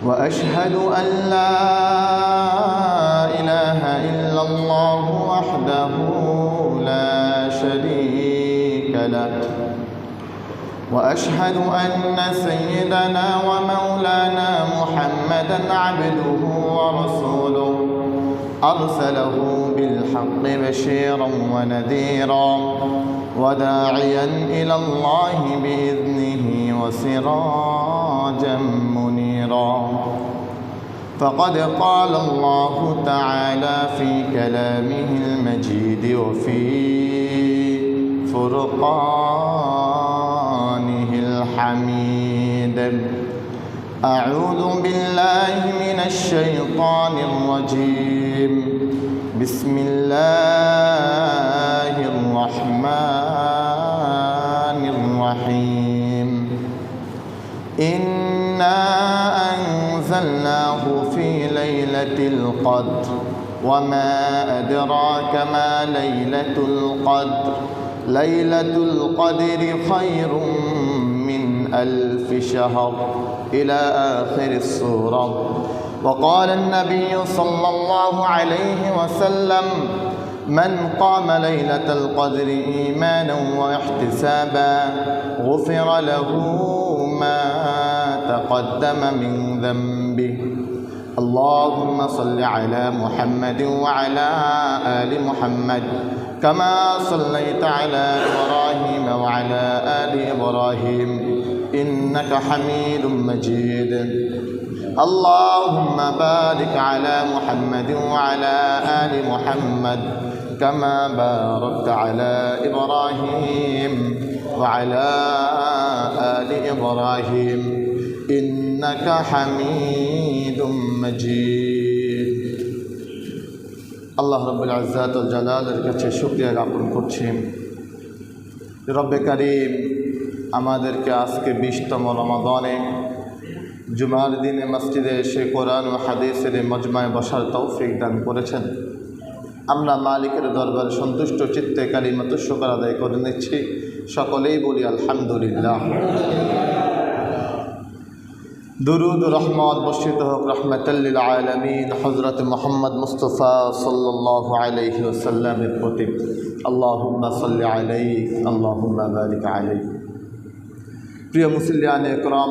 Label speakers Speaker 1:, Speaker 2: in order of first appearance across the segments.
Speaker 1: وأشهد أن لا إله إلا الله وحده لا شريك له وأشهد أن سيدنا ومولانا محمدا عبده ورسوله أرسله بالحق بشيرا ونذيرا وداعيا إلى الله بإذنه وسراجا منيرا فقد قال الله تعالى في كلامه المجيد وفي فرقانه الحميد. أعوذ بالله من الشيطان الرجيم. بسم الله الرحمن الرحيم. إنا أنزلناه في ليلة القدر وما أدراك ما ليلة القدر. ليلة القدر خير من 1000 شهر إلى آخر السورة. وقال النبي صلى الله عليه وسلم: من قام ليلة القدر إيمانا واحتسابا غفر له ما تقدم من ذنبه. اللهم صل على محمد وعلى آل محمد كما صليت على إبراهيم وعلى آل إبراهيم إنك حميد مجيد. اللهم بارك على محمد وعلى آل محمد كما باركت على إبراهيم وعلى آل إبراهيم إنك حميد مجيد. আল্লাহ রাব্বুল ইজ্জাত ওয়াল জালালের কাছে শুকরিয়া জ্ঞাপন করছি। রব্বে কারীম আমাদেরকে আজকে 20তম রমাদানে জুমার দিনে মসজিদে এসে কোরআন ও হাদিসের মজমায় বসার তৌফিক দান করেছেন। আমরা মালিকের দরবারে সন্তুষ্ট চিত্তে কালিমাত শুকর আদায় করে নিচ্ছি। সকলেই বলি আলহামদুলিল্লাহ। দুরুদ রহমত বর্ষিত হোক রহমাতাল লিল আলামিন হযরত মুহাম্মদ মুস্তাফা সাল্লাল্লাহু আলাইহি ওয়াসাল্লামের প্রতি। আল্লাহুম্মা সাল্লি আলাইহি আল্লাহুম্মা বারিক আলাইহি। প্রিয় মুসলিয়ানে ইকরাম,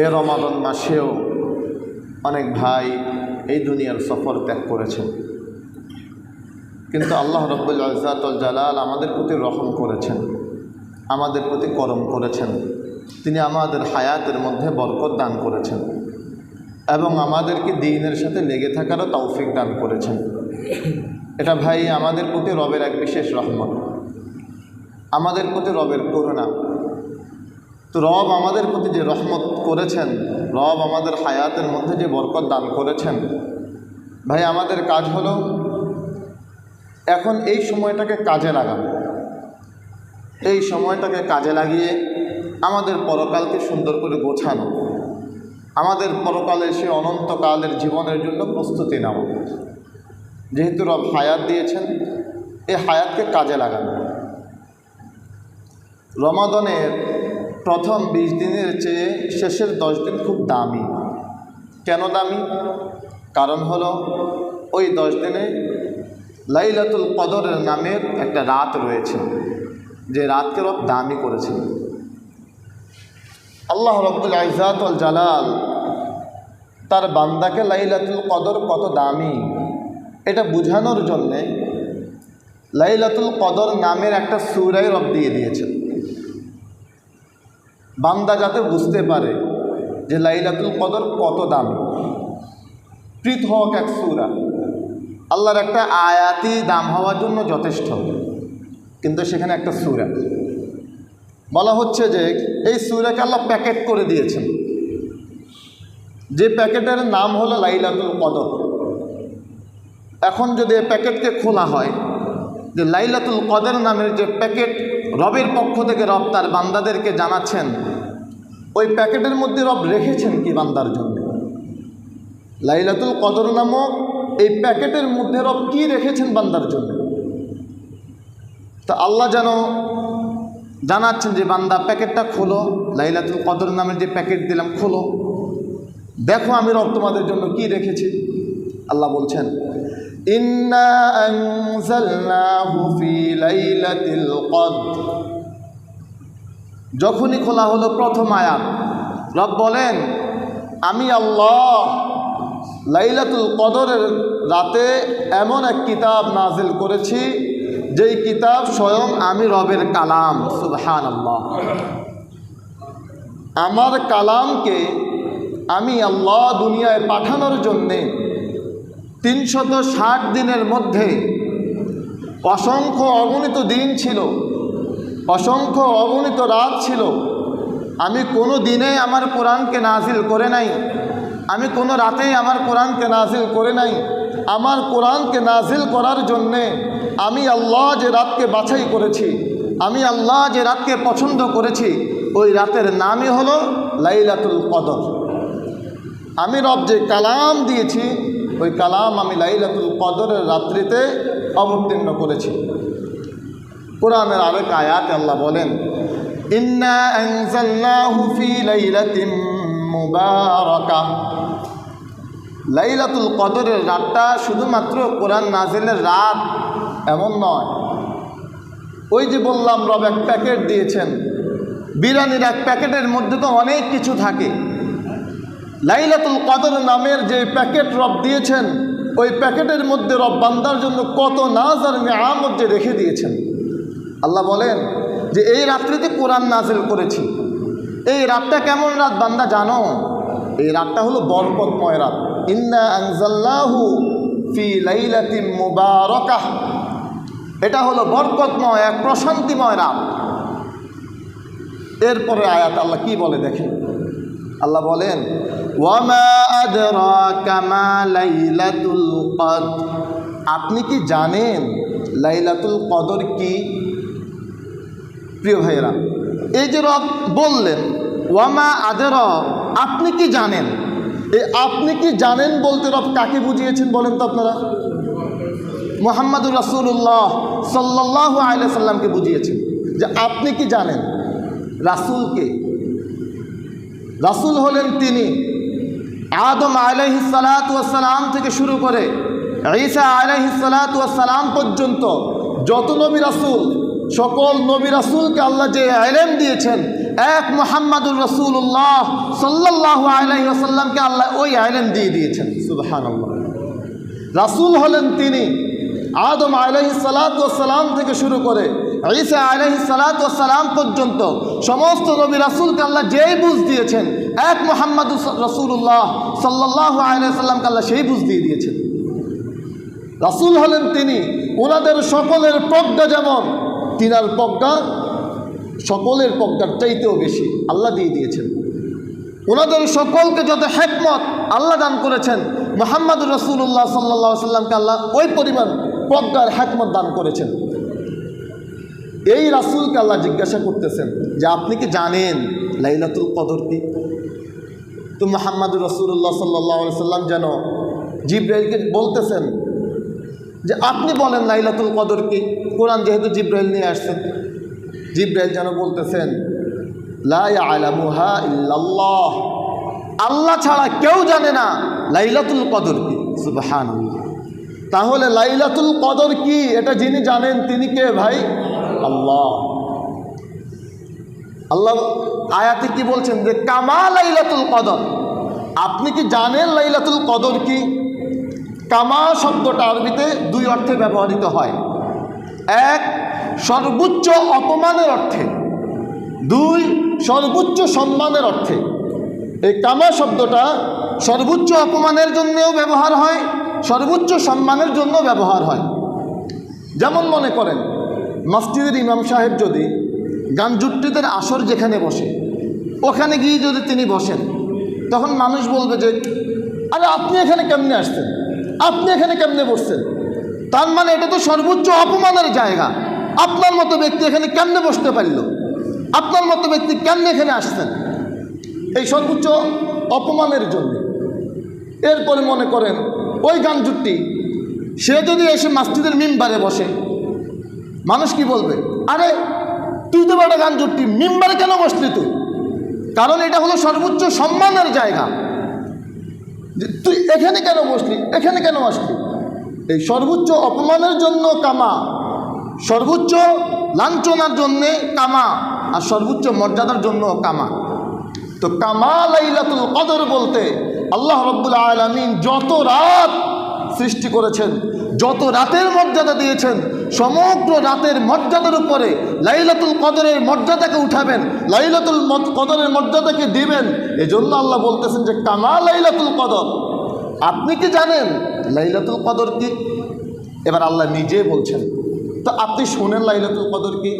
Speaker 1: এই রমাদান মাসেও অনেক ভাই এই দুনিয়ার সফর ত্যাগ করেছেন, কিন্তু আল্লাহ রাব্বুল ইজ্জাত ওয়াল জালাল আমাদের প্রতি রহম করেছেন, আমাদের প্রতি করম করেছেন। তিনি আমাদের হায়াতের মধ্যে বরকত দান করেছেন এবং আমাদেরকে দ্বীনের সাথে লেগে থাকারও তৌফিক দান করেছেন। এটা ভাই আমাদের প্রতি রবের এক বিশেষ রহমত, আমাদের প্রতি রবের করুণা। তো রব আমাদের প্রতি যে রহমত করেছেন, রব আমাদের হায়াতের মধ্যে যে বরকত দান করেছেন, ভাই আমাদের কাজ হলো এখন এই সময়টাকে কাজে লাগানো। এই সময়টাকে কাজে লাগিয়ে আমাদের পরকালকে সুন্দর করে গোছানো, আমাদের পরকালে সে অনন্তকালের জীবনের জন্য প্রস্তুতি নেওয়া। যেহেতু রব হায়াত দিয়েছেন, এই হায়াতকে কাজে লাগানো। রমাদানের প্রথম 20 দিনের চেয়ে শেষের 10 দিন খুব দামি। কেন দামি? কারণ হলো ওই 10 দিনে লাইলাতুল কদরের নামের একটা রাত রয়েছে, যে রাতকে রব দামি করেছেন। আল্লাহ রাব্বুল ইজ্জাত ওয়াল জালাল তার বান্দাকে লাইলাতুল কদর কত দামি এটা বোঝানোর জন্যে লাইলাতুল কদর নামের একটা সূরা রব দিয়ে দিয়েছেন, বান্দা যাতে বুঝতে পারে যে লাইলাতুল কদর কত দামি। পৃথক এক সূরা, আল্লাহর একটা আয়াতি দাম হওয়ার জন্য যথেষ্ট, কিন্তু সেখানে একটা সূরা বলা হচ্ছে যে এই সূরাকে আল্লাহ প্যাকেট করে দিয়েছেন, যে প্যাকেটের নাম হলো লাইলাতুল কদর। এখন যদি এই প্যাকেটকে খোলা হয়, যে লাইলাতুল কদর নামের যে প্যাকেট রবের পক্ষ থেকে রব তার বান্দাদেরকে জানাচ্ছেন, ওই প্যাকেটের মধ্যে রব রেখেছেন কি বান্দার জন্য? লাইলাতুল কদর নামক এই প্যাকেটের মধ্যে রব কি রেখেছেন বান্দার জন্য? তো আল্লাহ যেন জানাচ্ছেন যে বান্দা প্যাকেটটা খোলো, লাইলাতুল কদর নামের যে প্যাকেট দিলাম খোলো, দেখো আমি রব তোমাদের জন্য কি রেখেছি। আল্লাহ বলছেন ইন্না আনজালনাহু ফি লাইলাতিল কদর। যখনই খোলা হলো প্রথম আয়াত, রব বলেন আমি আল্লাহ লাইলাতুল কদরের রাতে এমন এক কিতাব নাজিল করেছি যেই কিতাব স্বয়ং আমি রবের কালাম। সুবহানাল্লাহ। আমার কালামকে আমি আল্লাহ দুনিয়ায় পাঠানোর জন্যে 360 দিনের মধ্যে অসংখ্য অগণিত দিন ছিল, অসংখ্য অগণিত রাত ছিল। আমি কোনো দিনে আমার কোরআনকে নাজিল করে নাই, আমি কোনো রাতেই আমার কোরআনকে নাজিল করে নাই। আমার কোরআনকে নাজিল করার জন্যে আমি আল্লাহ যে রাতকে বাছাই করেছি, আমি আল্লাহ যে রাতকে পছন্দ করেছি, ওই রাতের নামই হলো লাইলাতুল কদর। আমি রব যে কালাম দিয়েছি, ওই কালাম আমি লাইলাতুল কদরের রাত্রিতে অবতীর্ণ করেছি। কোরআনের আরেক আয়াতে আল্লাহ বলেন ইন্না আনজালনাহু ফি লাইলাতিন মুবারাকাহ। লাইলাতুল কদরের রাতটা শুধুমাত্র কোরআন নাজিলের রাত এমন নয়। ওই যে বললাম রব এক প্যাকেট দিয়েছেন, বিরিয়ানির এক প্যাকেটের মধ্যে তো অনেক কিছু থাকে। লাইলাতুল কদর নামের যে প্যাকেট রব দিয়েছেন, ওই প্যাকেটের মধ্যে রব বান্দার জন্য কত নাজ আর নিয়ামত যে রেখে দিয়েছেন। আল্লাহ বলেন যে এই রাত্রিতে কোরআন নাজিল করেছি। এই রাতটা কেমন রাত বান্দা জানো? এই রাতটা হলো বরকতময় রাত। ইন্না আনজালনাহু ফি লাইলাতিন মুবারাকাহ। এটা হলো বরকতময়, এক প্রশান্তিময় রাত। এরপরে আয়াত আল্লাহ কি বলে দেখেন। আল্লাহ বলেন ওয়ামা আদরাকা মা লাইলাতুল কদর। আপনি কি জানেন লাইলাতুল কদর কি? প্রিয় ভাইয়েরা, এই যে রব বললেন ওয়ামা আদরা, আপনি কি জানেন, এই আপনি কি জানেন বলতে রব কাকে বুঝিয়েছেন বলেন তো আপনারা? মুহাম্মদুর রাসূলুল্লাহ সাল্লাল্লাহু আলাইহি সাল্লামকে বুঝিয়েছেন যে আপনি কি জানেন। রাসূলকে, রাসূল হলেন তিনি আদম আলাইহিস সালাতু ওয়াস সালাম থেকে শুরু করে ঈসা আলাইহিস সালাতু ওয়াস সালাম পর্যন্ত যত নবী রাসূল, সকল নবী রাসূলকে আল্লাহ যে ইলম দিয়েছেন, এক মুহাম্মদুর রাসূলুল্লাহ সাল্লাল্লাহু আলাইহি ওয়াসাল্লামকে আল্লাহ ওই ইলম দিয়ে দিয়েছেন। সুবহানাল্লাহ। রাসূল হলেন তিনি আদম আলাইহিস সালাতু ওয়াস সালাম থেকে শুরু করে ঈসা আলাইহিস সালাতু ওয়াস সালাম পর্যন্ত সমস্ত নবী রাসূলকে আল্লাহ যেই বুঝ দিয়েছেন, এক মুহাম্মদুর রাসূলুল্লাহ সাল্লাল্লাহু আলাইহি ওয়াসাল্লামকে আল্লাহ সেই বুঝ দিয়ে দিয়েছেন। রাসূল হলেন তিনি, ওনাদের সকলের প্রজ্ঞা যেমন, তিনার প্রজ্ঞা সকলের প্রজ্ঞার চাইতেও বেশি আল্লাহ দিয়ে দিয়েছেন। ওনাদের সকলকে যত হিকমত আল্লাহ দান করেছেন, মুহাম্মদুর রাসূলুল্লাহ সাল্লাল্লাহু আলাইহি ওয়াসাল্লামকে আল্লাহ ওই পরিমাণ প্রজ্ঞার হিকমত দান করেছেন। এই রাসূলকে আল্লাহ জিজ্ঞাসা করতেছেন যে আপনি কি জানেন লাইলাতুল কদর কি? তো মুহাম্মদুর রাসূলুল্লাহ সাল্লাল্লাহু আলাইহি ওয়াসাল্লাম যেন জিবরাইলকে বলতেছেন যে আপনি বলেন লাইলাতুল কদর কি। কোরআন যেহেতু জিবরাইল নিয়ে আসছেন, জিবরাইল যেন বলতেছেন লা ইয়ালামুহা ইল্লাল্লাহ, আল্লাহ ছাড়া কেউ জানে না লাইলাতুল কদর কি। সুবহানাল্লাহ। তাহলে লাইলাতুল কদর কি এটা যিনি জানেন তিনি কে ভাই? আল্লাহ। আল্লাহ আয়াতে কি বলছেন যে কামা লাইলাতুল কদর, আপনি কি জানেন লাইলাতুল কদর কি? কামা শব্দটা আরবিতে দুই অর্থে ব্যবহৃত হয়। এক, সর্বোচ্চ অপমানের অর্থে। দুই, সর্বোচ্চ সম্মানের অর্থে। এই কামা শব্দটা সর্বোচ্চ অপমানের জন্যও ব্যবহার হয়, সর্বোচ্চ সম্মানের জন্য ব্যবহার হয়। যেমন মনে করেন মসজিদের ইমাম সাহেব যদি গানজুট্টিদের আসর যেখানে বসে, ওখানে গিয়ে যদি তিনি বসেন, তখন মানুষ বলবে যে আরে আপনি এখানে কেমনে আসছেন, আপনি এখানে কেমনে বসছেন? তার মানে এটা তো সর্বোচ্চ অপমানের জায়গা। আপনার মতো ব্যক্তি এখানে কেমনে বসতে পারল, আপনার মতো ব্যক্তি কেমনে এখানে আসছেন? এই সর্বোচ্চ অপমানের জন্য। এরপরে মনে করেন ওই গানজুট্টি সে যদি এসে মসজিদের মিম্বারে বসে, মানুষ কি বলবে? আরে তুই তো বড় গান জুটতি, মিম্বারে কেন বসলি তুই? কারণ এটা হলো সর্বোচ্চ সম্মানের জায়গা। যে তুই এখানে কেন বসলি, এখানে কেন আসলি? এই সর্বোচ্চ অপমানের জন্য কামা, সর্বোচ্চ লাঞ্ছনার জন্যে কামা, আর সর্বোচ্চ মর্যাদার জন্য কামা। তো কামা লাইলাতুল কদর বলতে আল্লাহ রাব্বুল আলামিন যত রাত সৃষ্টি করেছেন, যত রাতের মর্যাদা দিয়েছেন, সমগ্র রাতের মর্যাদার উপরে লাইলাতুল কদরের মর্যাদাকে উঠাবেন, লাইলাতুল কদরের মর্যাদাকে দিবেন। এজন্য আল্লাহ বলতেছেন যে কামা লাইলাতুল কদর। আপনি কি জানেন লাইলাতুল কদর কি? এবার আল্লাহ নিজে বলছেন, তো আপনি শোনেন লাইলাতুল কদর কি।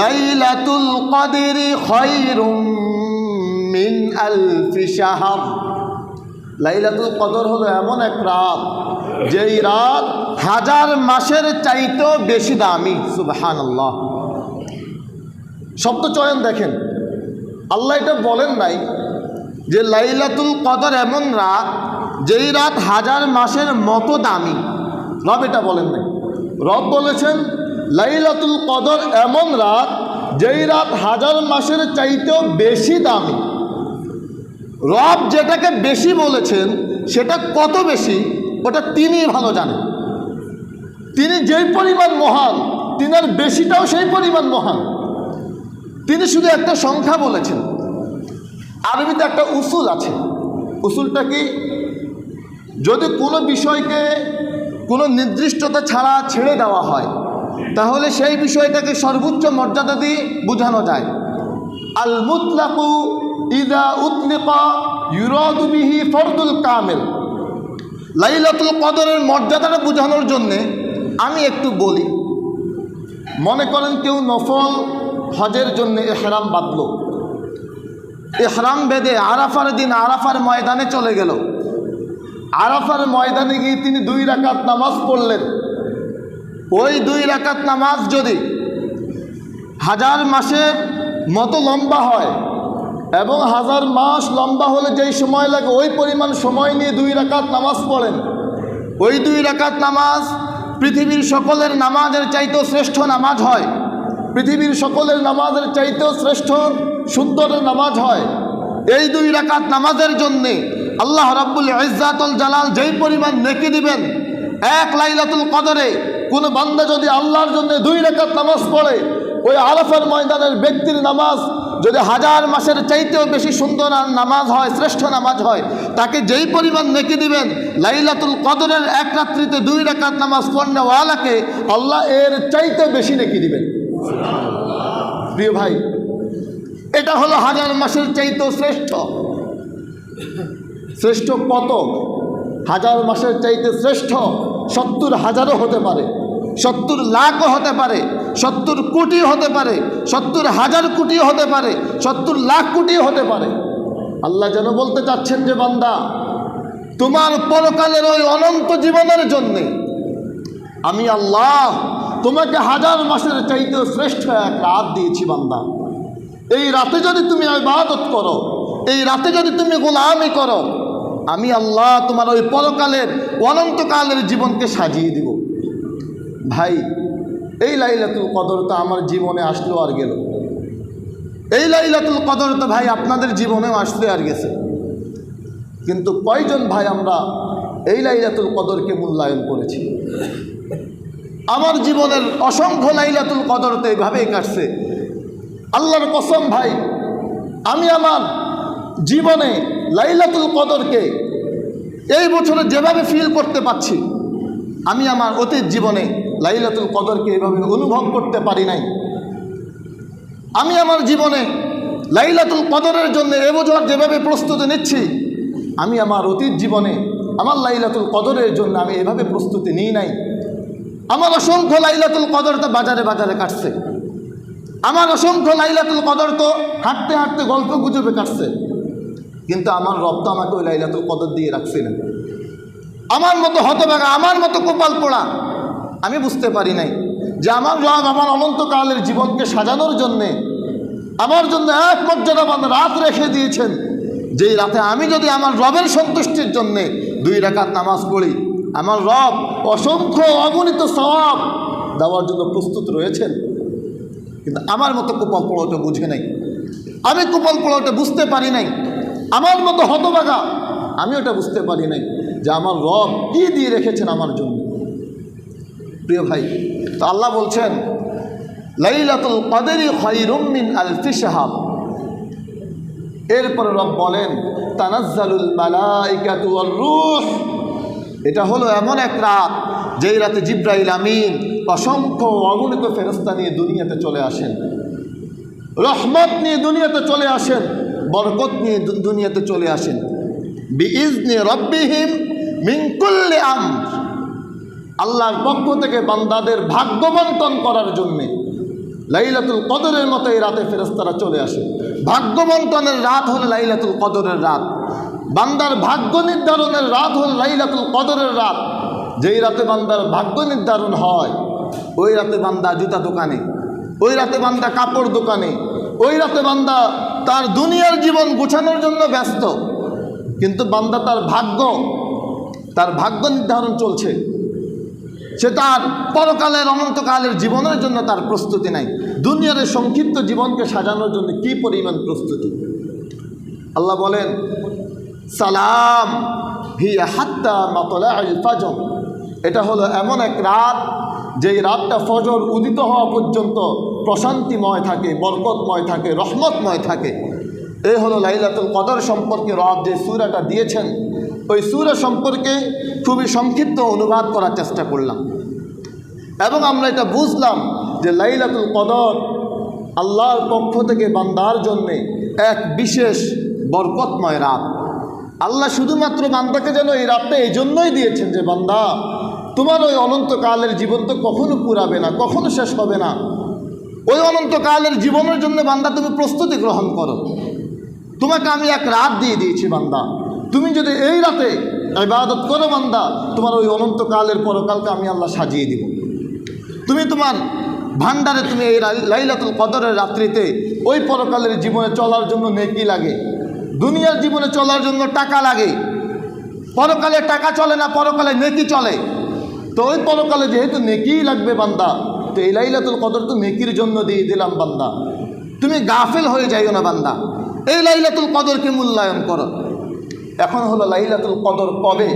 Speaker 1: লাইলাতুল কদরি খায়রুম মিন আলফি শাহর। লাইলাতুল কদর হলো এমন এক রাত, যেই রাত 1000 মাসের চাইতেও বেশি দামি। সুবহানাল্লাহ। শব্দ চয়ন দেখেন, আল্লাহ এটা বলেন নাই যে লাইলাতুল কদর এমন রাত যেই রাত 1000 মাসের মতো দামি। রব এটা বলেন নাই। রব বলেছেন লাইলাতুল কদর এমন রাত যেই রাত 1000 মাসের চাইতেও বেশি দামি। রব যেটাকে বেশি বলেছেন সেটা কত বেশি ওটা তিনিই ভালো জানেন। তিনি যেই পরিমাণ মহান, তিনার বেশিটাও সেই পরিমাণ মহান। তিনি শুধু একটা সংখ্যা বলেছেন। আরবিতে একটা উসুল আছে। উসুলটা কি? যদি কোনো বিষয়কে কোনো নির্দিষ্টতা ছাড়া ছেড়ে দেওয়া হয়, তাহলে সেই বিষয়টাকে সর্বোচ্চ মর্যাদা দিয়ে বোঝানো যায়। আল মুতলাকু ইযা উতলিকা ইউরাদু বিহি ফরদুল কামিল। লাইলাতুল কদরের মর্যাদাটা বোঝানোর জন্যে আমি একটু বলি। মনে করেন কেউ নফল হজের জন্য ইহরাম বাঁধল, ইহরাম বেঁধে আরাফার দিন আরাফার ময়দানে চলে গেল। আরাফার ময়দানে গিয়ে তিনি 2 রাকাত নামাজ পড়লেন। ওই 2 রাকাত নামাজ যদি 1000 মাসের মতো লম্বা হয়, এবং 1000 মাস লম্বা হলে যেই সময় লাগে ওই পরিমাণ সময় নিয়ে 2 রাকাত নামাজ পড়েন, ওই 2 রাকাত নামাজ পৃথিবীর সকলের নামাজের চাইতেও শ্রেষ্ঠ নামাজ হয়। পৃথিবীর সকলের নামাজের চাইতেও শ্রেষ্ঠ সুন্দর নামাজ হয়। এই 2 রাকাত নামাজের জন্যে আল্লাহ রাব্বুল ইজ্জাতুল জালাল যেই পরিমাণ নেকি দিবেন, এক লাইলাতুল কদরে কোনো বান্দা যদি আল্লাহর জন্য 2 রাকাত নামাজ পড়ে, ওই আরাফার ময়দানের ব্যক্তির নামাজ যদি 1000 মাসের চাইতেও বেশি সুন্দর নামাজ হয়, শ্রেষ্ঠ নামাজ হয়, তাকে যেই পরিমাণ নেকি দিবেন, লাইলাতুল কদরের এক রাত্রিতে 2 রাকাত নামাজ পড়নেওয়ালাকে আল্লাহ এর চাইতে বেশি নেকি দিবেন। প্রিয় ভাই, এটা হলো 1000 মাসের চাইতেও শ্রেষ্ঠ। শ্রেষ্ঠ কত? 1000 মাসের চাইতে শ্রেষ্ঠ 70,000ও হতে পারে, 70 লাখও হতে পারে, 70 কোটি হতে পারে, 70,000 কোটিও হতে পারে, 70 লাখ কোটিও হতে পারে। আল্লাহ যেন বলতে চাচ্ছেন যে বান্দা, তোমার পরকালের ওই অনন্ত জীবনের জন্যে আমি আল্লাহ তোমাকে 1000 মাসের চাইতেও শ্রেষ্ঠ এক রাত দিয়েছি বান্দা। এই রাতে যদি তুমি ইবাদত করো, এই রাতে যদি তুমি গোলামি করো, আমি আল্লাহ তোমার ওই পরকালের অনন্তকালের জীবনকে সাজিয়ে দিব। ভাই, এই লাইলাতুল কদর তো আমার জীবনে আসলো আর গেল। এই লাইলাতুল কদর তো ভাই আপনাদের জীবনেও আসলে আর গেছে। কিন্তু কয়জন ভাই আমরা এই লাইলাতুল কদরকে মূল্যায়ন করেছি? আমার জীবনের অসংখ্য লাইলাতুল কদর তো এইভাবেই কাটছে। আল্লাহর কসম ভাই, আমি আমার জীবনে লাইলাতুল কদরকে এই বছরে যেভাবে ফিল করতে পারছি, আমি আমার অতীত জীবনে লাইলাতুল কদরকে এভাবে অনুভব করতে পারি নাই। আমি আমার জীবনে লাইলাতুল কদরের জন্য এবছর যেভাবে প্রস্তুতি নিচ্ছি, আমি আমার অতীত জীবনে আমার লাইলাতুল কদরের জন্য আমি এভাবে প্রস্তুতি নিই নাই। আমার অসংখ্য লাইলাতুল কদর তো বাজারে বাজারে কাটছে। আমার অসংখ্য লাইলাতুল কদর তো হাঁটতে হাঁটতে গল্প গুজবে কাটছে। কিন্তু আমার রব তো আমাকে ওই লাইলাতুল কদর দিয়ে রাখছিলেন। আমার মতো হতভাগা, আমার মতো কপাল পোড়া আমি বুঝতে পারি নাই যে আমার রব আমার অনন্তকালের জীবনকে সাজানোর জন্যে আমার জন্য এক মর্যাদাবান রাত রেখে দিয়েছেন, যেই রাতে আমি যদি আমার রবের সন্তুষ্টির জন্যে 2 রাকাত নামাজ পড়ি, আমার রব অসংখ্য অগণিত সওয়াব দেওয়ার জন্য প্রস্তুত রয়েছেন। কিন্তু আমার মতো কপাল পোড়া ওটা বুঝে নাই, আমি কপাল পোড়া ওটা বুঝতে পারি নাই, আমার মতো হতভাগা আমি ওটা বুঝতে পারি নাই যে আমার রব কি দিয়ে রেখেছেন আমার জন্য। প্রিয় ভাই, তো আল্লাহ বলছেন লাইলাতুল কদরি খায়রুম মিন আলফি শাহর। এরপরে রব বলেন তানাজ্জালুল মালাইকাতু ওয়ার রূহ। এটা হলো এমন এক রাত যেই রাতে জিবরাইল আমিন অসংখ্য অগণিত ফেরেশতা নিয়ে দুনিয়াতে চলে আসেন, রহমত নিয়ে দুনিয়াতে চলে আসেন, বরকত নিয়ে দুনিয়াতে চলে আসেন। বিইজনি রব্বিহিম মিন কুল্লি আমর। আল্লাহর পক্ষ থেকে বান্দাদের ভাগ্য বন্টন করার জন্যে লাইলাতুল কদরের মতো এই রাতে ফেরেশতারা চলে আসে। ভাগ্য বন্টনের রাত হলো লাইলাতুল কদরের রাত, বান্দার ভাগ্য নির্ধারণের রাত হলো লাইলাতুল কদরের রাত। যেই রাতে বান্দার ভাগ্য নির্ধারণ হয় ওই রাতে বান্দা জুতা দোকানে, ওই রাতে বান্দা কাপড় দোকানে, ওই রাতে বান্দা তার দুনিয়ার জীবন গোছানোর জন্য ব্যস্ত, কিন্তু বান্দা তার ভাগ্য নির্ধারণ চলছে। সে তার পরকালের অনন্তকালের জীবনের জন্য তার প্রস্তুতি নাই। দুনিয়ার সংক্ষিপ্ত জীবনকে সাজানোর জন্য কি পরিমাণ প্রস্তুতি। আল্লাহ বলেন সালাম হিয়া হাত্তা মাতলাউল ফাজর। এটা হলো এমন এক রাত যেই রাতটা ফজর উদিত হওয়া পর্যন্ত প্রশান্তিময় থাকে, বরকতময় থাকে, রহমতময় থাকে। এই হলো লাইলাতুল কদর সম্পর্কে রব যে সূরাটা দিয়েছেন, ওই সূরা সম্পর্কে খুবই সংক্ষিপ্ত অনুবাদ করার চেষ্টা করলাম এবং আমরা এটা বুঝলাম যে লাইলাতুল কদর আল্লাহর পক্ষ থেকে বান্দার জন্যে এক বিশেষ বরকতময় রাত। আল্লাহ শুধুমাত্র বান্দাকে যেন এই রাতটা এই জন্যই দিয়েছেন যে বান্দা তোমার ওই অনন্তকালের জীবন তো কখনো পুরাবে না, কখনো শেষ হবে না। ওই অনন্তকালের জীবনের জন্য বান্দা তুমি প্রস্তুতি গ্রহণ করো। তোমাকে আমি এক রাত দিয়ে দিয়েছি বান্দা, তুমি যদি এই রাতে ইবাদত করো বান্দা, তোমার ওই অনন্তকালের পরকালকে আমি আল্লাহ সাজিয়ে দিব। তুমি তোমার ভান্ডারে তুমি এই লাইলাতুল কদরের রাত্রিতে ওই পরকালের জীবনে চলার জন্য নেকি লাগে, দুনিয়ার জীবনে চলার জন্য টাকা লাগে। পরকালে টাকা চলে না, পরকালে নেকি চলে। তো ওই পরকালে যেহেতু নেকিই লাগবে বান্দা, তো এই লাইলাতুল কদর তো নেকির জন্য দিয়ে দিলাম বান্দা। তুমি গাফেল হয়ে যাইও না বান্দা, এই লাইলাতুল কদরকে মূল্যায়ন করো। এখন হলো লাইলাতুল কদর কবে?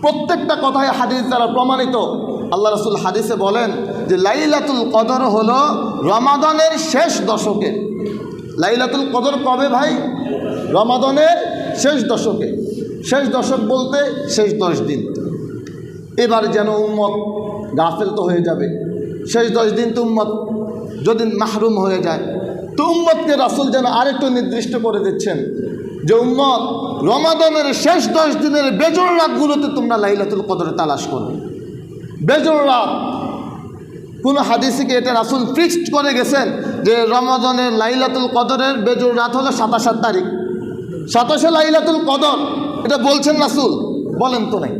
Speaker 1: প্রত্যেকটা কথায় হাদিস দ্বারা প্রমাণিত। আল্লাহ রাসূল হাদিসে বলেন যে লাইলাতুল কদর হলো রমাদানের শেষ দশকে। লাইলাতুল কদর কবে ভাই? রমাদানের শেষ দশকে। শেষ দশক বলতে শেষ 10 দিন। এবার যেন উম্মত গাফেল তো হয়ে যাবে, শেষ 10 দিন তো উম্মত যদি মাহরুম হয়ে যায়, তো উম্মতকে রাসূল যেন আরেকটু নির্দিষ্ট করে দিচ্ছেন যে উম্মত রমাদানের শেষ 10 দিনের বেজোড় রাতগুলোতে তোমরা লাইলাতুল কদরে তালাশ করো। বেজোড় রাত, কোনো হাদিসে কি এটা রাসূল ফিক্সড করে গেছেন যে রমাদানের লাইলাতুল কদরের বেজোড় রাত হলো 27 তারিখ, 27 লাইলাতুল কদর, এটা বলছেন রাসূল? বলেন তো নাই।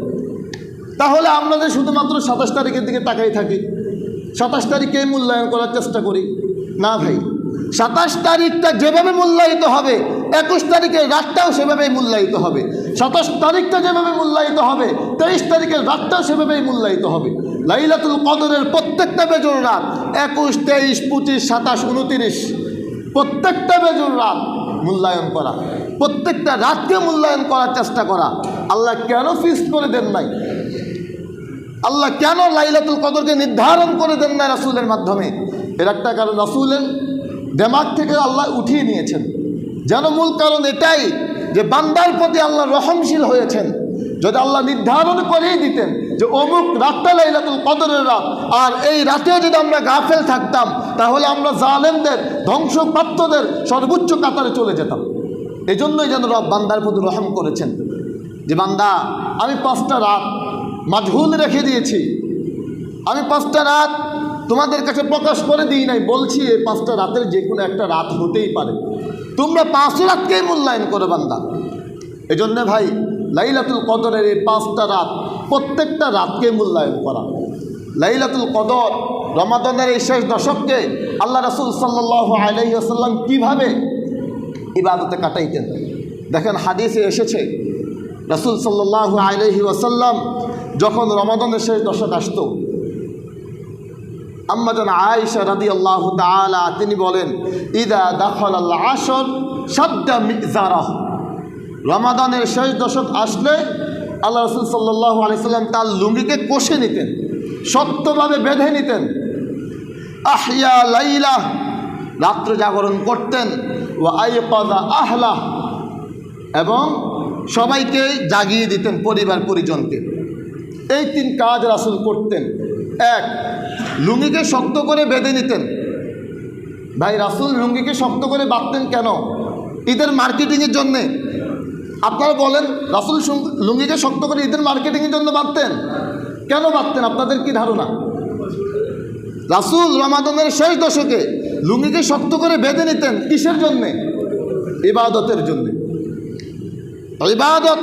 Speaker 1: তাহলে আমরা যে শুধুমাত্র 27 তারিখের দিকে তাকাই থাকি, 27 তারিখে মূল্যায়ন করার চেষ্টা করি না ভাই। 27 তারিখটা যেভাবে মূল্যায়িত হবে 21 তারিখের রাতটাও সেভাবেই মূল্যায়িত হবে। 27 তারিখটা যেভাবে মূল্যায়িত হবে 23 তারিখের রাতটাও সেভাবেই মূল্যায়িত হবে। লাইলাতুল কদরের প্রত্যেকটা বেজোড় রাত 21, 23, 25, 27, 29 প্রত্যেকটা বেজোড় রাত মূল্যায়ন করা, প্রত্যেকটা রাতকে মূল্যায়ন করার চেষ্টা করা। আল্লাহ কেন ফিক্সড করে দেন নাই? আল্লাহ কেন লাইলাতুল কদরকে নির্ধারণ করে দেন না রাসূলের মাধ্যমে? এর একটা কারণ রাসূলের দিমাগ থেকে আল্লাহ উঠিয়ে নিয়েছেন। যেন মূল কারণ এটাই যে বান্দার প্রতি আল্লাহ রহমশীল হয়েছেন। যদি আল্লাহ নির্ধারণ করেই দিতেন যে অমুক রাতটা লাইলাতুল কদরের রাত, আর এই রাতেও যদি আমরা গাফেল থাকতাম তাহলে আমরা জালেমদের, ধ্বংসপ্রাপ্তদের সর্বোচ্চ কাতারে চলে যেতাম। এই জন্যই যেন রব বান্দার প্রতি রহম করেছেন যে বান্দা আমি 5টা রাত মাজহুল রেখে দিয়েছি, আমি 5টা রাত তোমাদের কাছে প্রকাশ করে দিই নাই, বলছি এই 5টা রাতের যে কোনো একটা রাত হতেই পারে, তোমরা 5 রাতকেই মূল্যায়ন করো বান্দা। এই জন্যে ভাই লাইলাতুল কদরের এই 5টা রাত, প্রত্যেকটা রাতকে মূল্যায়ন করা। লাইলাতুল কদর রমাদানের এই শেষ দশককে আল্লাহ রাসূল সাল্লাল্লাহু আলাইহি ওয়াসাল্লাম কীভাবে ইবাদতে কাটাইতেন দেখেন, হাদিসে এসেছে রাসূল সাল্লাল্লাহু আলাইহি ওয়াসাল্লাম যখন রমাদানের শেষ দশক আসতো আম্মা জান আয়েশা রাদিয়াল্লাহু তাআলা তিনি বলেন, ইদা দাখালাল আশর শাদ্দা মিজারাহ, রমাদানের শেষ দশক আসলে আল্লাহ রাসূল সাল্লাল্লাহু আলাইহি সাল্লাম তার লুঙ্গিকে কষে নিতেন, শক্তভাবে বেঁধে নিতেন। আহইয়া লাইলা, রাত্র জাগরণ করতেন। ওয়া আইকাযা আহলাহ, এবং সবাইকে জাগিয়ে দিতেন, পরিবার পরিজনকে। এই 3 কাজ রাসূল করতেন। 1, লুঙ্গিকে শক্ত করে বেঁধে নিতেন। ভাই, রাসূল লুঙ্গিকে শক্ত করে বাঁধতেন কেন? ঈদের মার্কেটিংয়ের জন্যে। আপনারা বলেন, রাসূল লুঙ্গিকে শক্ত করে ঈদের মার্কেটিংয়ের জন্য বাঁধতেন? কেন বাঁধতেন? আপনাদের কি ধারণা? রাসূল রমাদানের শেষ দশকে লুঙ্গিকে শক্ত করে বেঁধে নিতেন কিসের জন্যে? ইবাদতের জন্যে। ইবাদত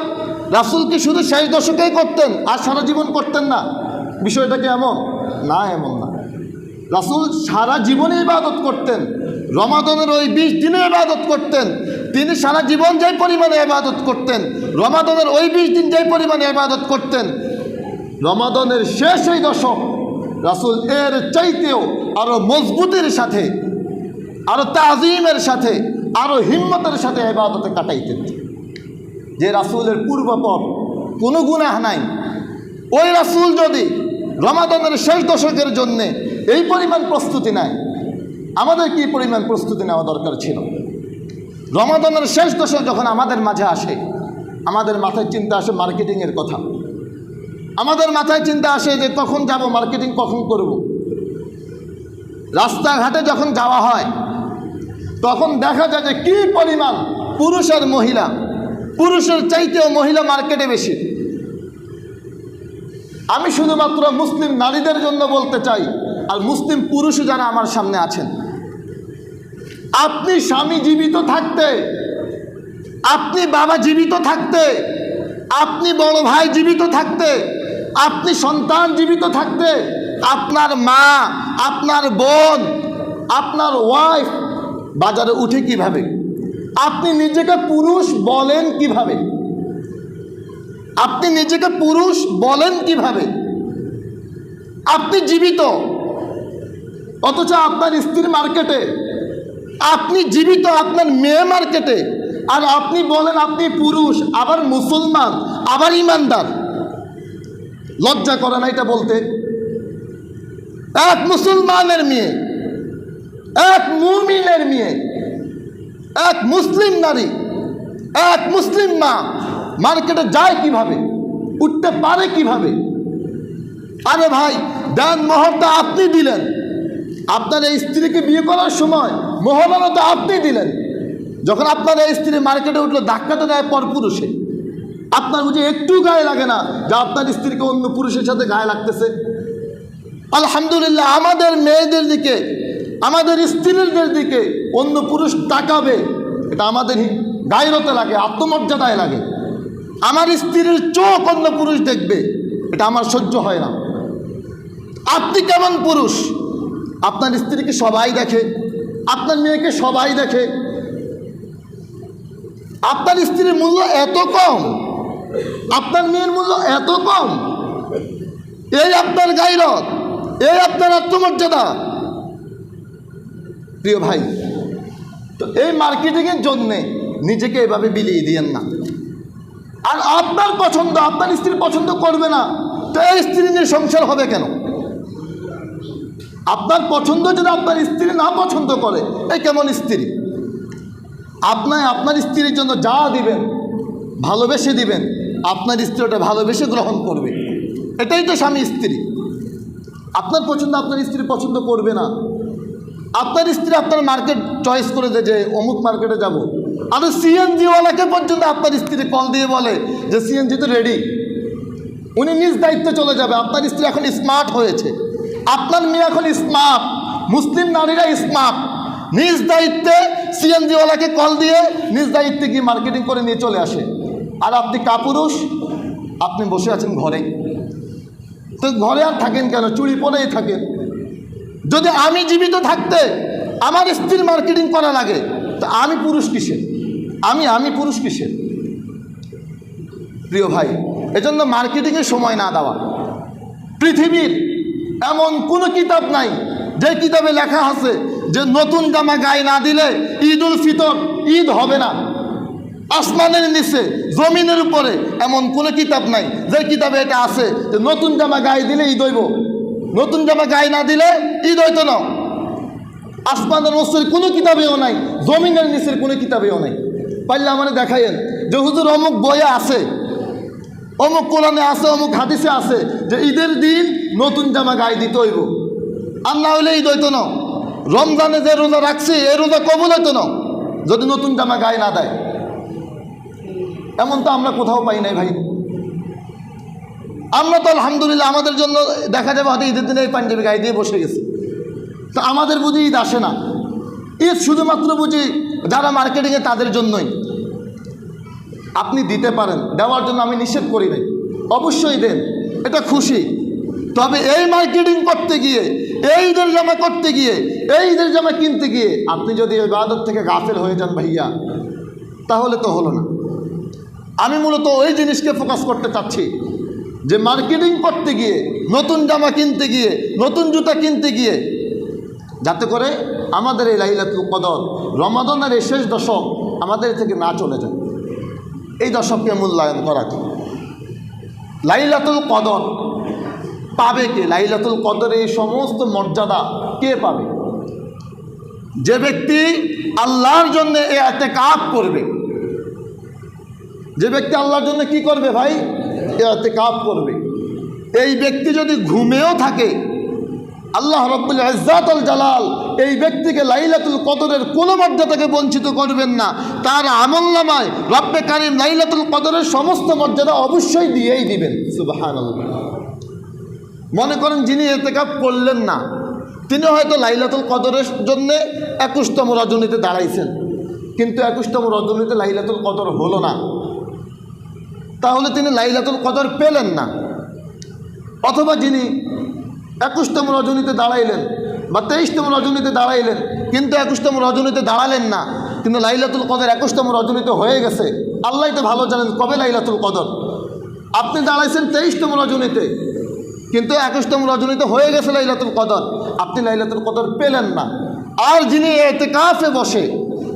Speaker 1: রাসূল কি শুধু শেষ দশকেই করতেন আর সারা জীবন করতেন না? বিষয়টা কি এমন না? এমন না। রাসূল সারা জীবনে ইবাদত করতেন। রমাদানের ওই 20 দিনে ইবাদত করতেন। তিনি সারা জীবন যেই পরিমাণে ইবাদত করতেন, রমাদানের ওই 20 দিন যেই পরিমাণে ইবাদত করতেন, রমাদানের শেষ এই দশক রাসূল এর চাইতেও আরও মজবুতির সাথে, আরও তাজিমের সাথে, আরও হিম্মতের সাথে ইবাদতে কাটাইতেন। যে রাসূলের পূর্বপর কোনো গুনাহ নাই, ওই রাসূল যদি রমাদানের শেষ দশকের জন্যে এই পরিমাণ প্রস্তুতি নেয়, আমাদের কি পরিমাণ প্রস্তুতি নেওয়া দরকার ছিল? রমাদানের শেষ দশক যখন আমাদের মাঝে আসে, আমাদের মাথায় চিন্তা আসে মার্কেটিংয়ের কথা। আমাদের মাথায় চিন্তা আসে যে কখন যাব, মার্কেটিং কখন করব। রাস্তাঘাটে যখন যাওয়া হয় তখন দেখা যায় যে কী পরিমাণ পুরুষ আর মহিলা, পুরুষের চাইতেও মহিলা মার্কেটে বেশি। আমি শুধুমাত্র মুসলিম নারীদের জন্য বলতে চাই, আর মুসলিম পুরুষও যারা আমার সামনে আছেন, আপনি স্বামী জীবিত থাকতে, আপনি বাবা জীবিত থাকতে, আপনি বড় ভাই জীবিত থাকতে, আপনি সন্তান জীবিত থাকতে, আপনার মা, আপনার বোন, আপনার ওয়াইফ বাজারে উঠে কিভাবে? আপনি নিজেকে পুরুষ বলেন কিভাবে? আপনি নিজেকে পুরুষ বলেন কিভাবে? আপনি জীবিত, অথচ আপনার স্ত্রী মার্কেটে, আপনি জীবিত আপনার মেয়ে মার্কেটে, আর আপনি বলেন আপনি পুরুষ, আবার মুসলমান, আবার ইমানদার। লজ্জা করে না এটা বলতে? এক মুসলমানের মেয়ে, এক মুমিনের মেয়ে, এক মুসলিম নারী, এক মুসলিম মা মার্কেটে যায় কিভাবে, উঠতে পারে কিভাবে? আরে ভাই, দান মোহরটা আপনি দিলেন, আপনার এই স্ত্রীকে বিয়ে করার সময় মোহরানা তো আপনি দিলেন। যখন আপনার এই স্ত্রী মার্কেটে উঠলো, ধাক্কা তো দেয় পর পুরুষে, আপনার বুঝে একটু গায়ে লাগে না যে আপনার স্ত্রীকে অন্য পুরুষের সাথে গায়ে লাগতেছে? আলহামদুলিল্লাহ, আমাদের মেয়েদের দিকে, আমাদের স্ত্রীদের দিকে অন্য পুরুষ তাকাবে, এটা আমাদের গায়রতে লাগে, আত্মমর্যাদায় লাগে। আমার স্ত্রীর চোখ অন্য পুরুষ দেখবে, এটা আমার সহ্য হয় না। আপনি কেমন পুরুষ? আপনার স্ত্রীকে সবাই দেখে, আপনার মেয়েকে সবাই দেখে, আপনার স্ত্রীর মূল্য এত কম, আপনার মেয়ের মূল্য এত কম। এই আপনার গায়রত, এই আপনার আত্মমর্যাদা। প্রিয় ভাই, তো এই মার্কেটিংয়ের জন্যে নিজেকে এভাবে বিলিয়ে দিয়েন না। আর আপনার পছন্দ আপনার স্ত্রী পছন্দ করবে না, তো এই স্ত্রী নিয়ে সংসার হবে কেন? আপনার পছন্দ যদি আপনার স্ত্রী না পছন্দ করে, এই কেমন স্ত্রী? আপনার স্ত্রীর জন্য যা দিবেন, ভালোবেসে দিবেন, আপনার স্ত্রী ওটা ভালোবেসে গ্রহণ করবে। এটাই তো স্বামী স্ত্রী। আপনার পছন্দ আপনার স্ত্রী পছন্দ করবে না। আপনার স্ত্রী আপনার মার্কেট চয়েস করে দেয় যে অমুক মার্কেটে যাব, আর সিএনজিওয়ালাকে পর্যন্ত আপনার স্ত্রী কল দিয়ে বলে যে সিএনজি তো রেডি, উনি নিজ দায়িত্বে চলে যাবে। আপনার স্ত্রী এখন স্মার্ট হয়েছে, আপনার মেয়ে এখন স্মার্ট, মুসলিম নারীরা স্মার্ট। নিজ দায়িত্বে সিএনজিওয়ালাকে কল দিয়ে নিজ দায়িত্বে গিয়ে মার্কেটিং করে নিয়ে চলে আসে। আর আপনি কাপুরুষ, আপনি বসে আছেন ঘরে। তো ঘরে আর থাকেন কেন? চুড়ি পরেই থাকেন। যদি আমি জীবিত থাকতে আমার স্ত্রীর মার্কেটিং করা লাগে, তো আমি পুরুষ কিসের? আমি পুরুষ কিসের? প্রিয় ভাই, এজন্য মার্কেটিংয়ে সময় না দেওয়া। পৃথিবীর এমন কোনো কিতাব নাই যে কিতাবে লেখা আছে যে নতুন জামা গায়ে না দিলে ঈদ উল ফিতর ঈদ হবে না। আসমানের নিচে জমিনের উপরে এমন কোনো কিতাব নাই যে কিতাবে এটা আছে যে নতুন জামা গায়ে দিলে ঈদ হইব, নতুন জামা গায়ে না দিলে ঈদ হইতো না। আসমানের নিচের কোনো কিতাবেও নাই, জমিনের নিচের কোনো কিতাবেও নাই। পারলে আমার দেখাইন যে হুজুর অমুক বইয়ে আছে, অমুক কোরআনে আছে, অমুক হাদিসে আছে যে ঈদের দিন নতুন জামা গায়ে দিতে হইব, আর না হইলে ঈদ হইতো না। রমজানে যে রোজা রাখছি এই রোজা কবুল হইতো না যদি নতুন জামা গায়ে না দেয়। এমন তো আমরা কোথাও পাই নাই ভাই। আমরা তো আলহামদুলিল্লাহ আমাদের জন্য দেখা যাবে হয়তো ঈদের দিনে এই পাঞ্জাবি গায়ে দিয়ে বসে গেছে। তো আমাদের বুঝি ঈদ আসে না, ঈদ শুধুমাত্র বুঝি যারা মার্কেটিংয়ে তাদের জন্যই। আপনি দিতে পারেন, দেওয়ার জন্য আমি নিষেধ করি নাই, অবশ্যই দেন, এটা খুশি। তবে এই মার্কেটিং করতে গিয়ে, এই ঈদের জামা করতে গিয়ে, এই ঈদের জামা কিনতে গিয়ে আপনি যদি ইবাদত থেকে গাফেল হয়ে যান ভাইয়া, তাহলে তো হলো না। আমি মূলত ওই জিনিসকে ফোকাস করতে চাচ্ছি যে মার্কেটিং করতে গিয়ে, নতুন জামা কিনতে গিয়ে, নতুন জুতা কিনতে গিয়ে যাতে করে আমাদের এই লাইলাতুল কদর, রমাদানের এই শেষ দশক আমাদের থেকে না চলে যায়, এই দশককে মূল্যায়ন করা। লাইলাতুল কদর পাবে কে? লাইলাতুল কদরের এই সমস্ত মর্যাদা কে পাবে? যে ব্যক্তি আল্লাহর জন্য ইতিকাফ করবে। যে ব্যক্তি আল্লাহর জন্য কি করবে ভাই? ইতিকাফ করবে। এই ব্যক্তি যদি ঘুমেও থাকে, আল্লাহ রাব্বুল ইজ্জাত ওয়াল জালাল এই ব্যক্তিকে লাইলাতুল কদরের কোনো মর্যাদাকে বঞ্চিত করবেন না। তার আমলনামায় রব্বে কারীম লাইলাতুল কদরের সমস্ত মর্যাদা অবশ্যই দিয়েই দিবেন। সুবহানাল্লাহ। মনে করেন যিনি ইতিকাফ করলেন না, তিনি হয়তো লাইলাতুল কদরের জন্য 21তম রজনীতে দাঁড়াইছেন, কিন্তু 21তম রজনীতে লাইলাতুল কদর হলো না, তাহলে তিনি লাইলাতুল কদর পেলেন না। অথবা যিনি 21তম রজনীতে দাঁড়াইলেন বা 23তম রজনীতে দাঁড়াইলেন, কিন্তু 21তম রজনীতে দাঁড়ালেন না, কিন্তু লাইলাতুল কদর 21তম রজনীতে হয়ে গেছে। আল্লাহ তো ভালো জানেন কবে লাইলাতুল কদর। আপনি দাঁড়াইছেন 23তম রজনীতে, কিন্তু 21তম রজনীতে হয়ে গেছে লাইলাতুল কদর, আপনি লাইলাতুল কদর পেলেন না। আর যিনি ইতিকাফে বসে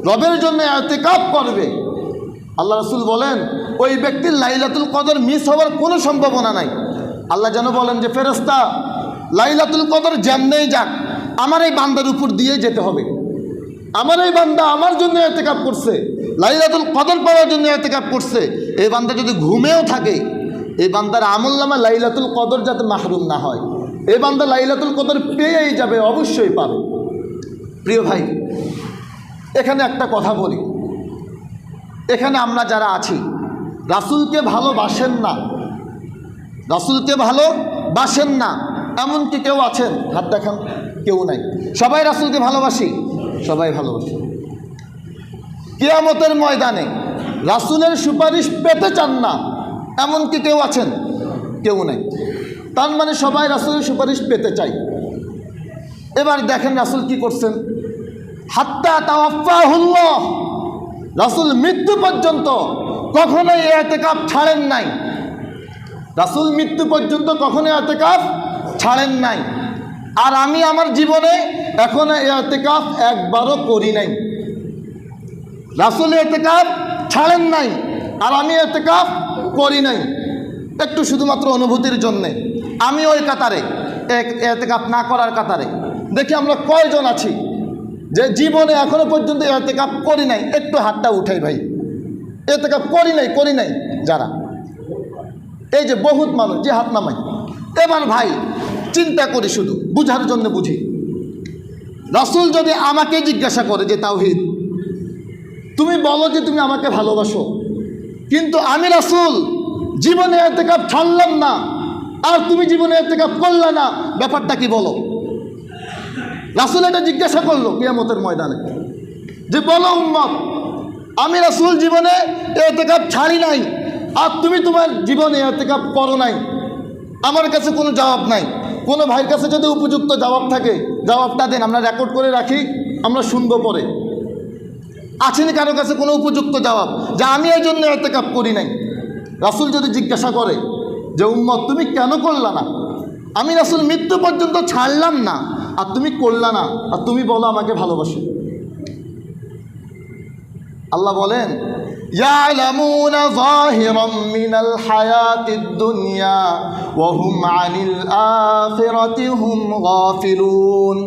Speaker 1: রবের জন্য ইতিকাফ করবে, আল্লাহ রাসূল বলেন ওই ব্যক্তির লাইলাতুল কদর মিস হওয়ার কোনো সম্ভাবনা নাই। আল্লাহ যেন বলেন যে ফেরেশতা, লাইলাতুল কদর যেমনেই যাক আমার এই বান্দার উপর দিয়ে যেতে হবে। আমার এই বান্দা আমার জন্য ইতিকাফ করছে, লাইলাতুল কদর পাওয়ার জন্য ইতিকাফ করছে। এই বান্দা যদি ঘুমেও থাকে, এই বান্দার আমলনামা লাইলাতুল কদর যাতে মাহরুম না হয়। এই বান্দা লাইলাতুল কদর পেয়েই যাবে, অবশ্যই পাবে। প্রিয় ভাই, এখানে একটা কথা বলি, এখানে আমরা যারা আছি রাসূলকে ভালোবাসেন না, রাসূলকে ভালোবাসেন না এমনকি কেউ আছেন? হাত দেখান। কেউ নাই। সবাই রাসূলকে ভালোবাসি, সবাই ভালোবাসি। কিয়ামতের ময়দানে রাসূলের সুপারিশ পেতে চান না এমনকি কেউ আছেন? কেউ নাই। তার মানে সবাই রাসূলের সুপারিশ পেতে চাই। এবার দেখেন রাসূল কি করছেন। হাত্তা তাওয়াফাহুল্লাহ, রাসূল মৃত্যু পর্যন্ত কখনোই ইতিকাফ ছাড়েন নাই। রাসূল মৃত্যু পর্যন্ত কখনোই ইতিকাফ ছাড়েন নাই। আর আমি আমার জীবনে এখনো ইতিকাফ একবারও করি নাই। রাসূল ইতিকাফ ছাড়েন নাই আর আমি ইতিকাফ করি নাই, একটু শুধুমাত্র অনুভূতির জন্যে। আমি ওই কাতারে, ইতিকাফ না করার কাতারে। দেখি আমরা কয়জন আছি যে জীবনে এখনো পর্যন্ত ইতিকাফ করি নাই? একটু হাতটা উঠাই ভাই। ইতিকাফ করি নাই যারা, এই যে বহুত মানুষ, যে হাত নামাই। এবার ভাই চিন্তা করি, শুধু বুঝার জন্য বুঝি। রাসূল যদি আমাকে জিজ্ঞাসা করে যে তাওহীদ, তুমি বলো যে তুমি আমাকে ভালোবাসো, কিন্তু আমি রাসূল জীবনে ইতিকাফ ছাড়লাম না আর তুমি জীবনে ইতিকাফ করলে না, ব্যাপারটা কি বলো? রাসূল এটা জিজ্ঞাসা করলো কিয়ামতের ময়দানে যে বলো উম্মত, আমি রাসূল জীবনে ইতিকাফ ছাড়ি নাই আর তুমি তোমার জীবনে ইতিকাফ করো নাই। আমার কাছে কোনো জবাব নাই। কোনো ভাইয়ের কাছে যদি উপযুক্ত জবাব থাকে জবাবটা দেন, আমরা রেকর্ড করে রাখি, আমরা শুনবো পরে। আছেন কারো কাছে কোনো উপযুক্ত জবাব যে আমি এই জন্য ইতিকাফ করি নাই? রাসূল যদি জিজ্ঞাসা করে যে উম্মত তুমি কেন করলা না, আমি রাসূল মৃত্যু পর্যন্ত ছাড়লাম না, আর তুমি করলা না, আর তুমি বলো আমাকে ভালোবাসো। আল্লাহ বলেন ইয়ালামুনা যাহিরাম মিনাল হায়াতিদ দুনিয়া ওয়া হুম আনিল আখিরাতি হুম গাফিলুন,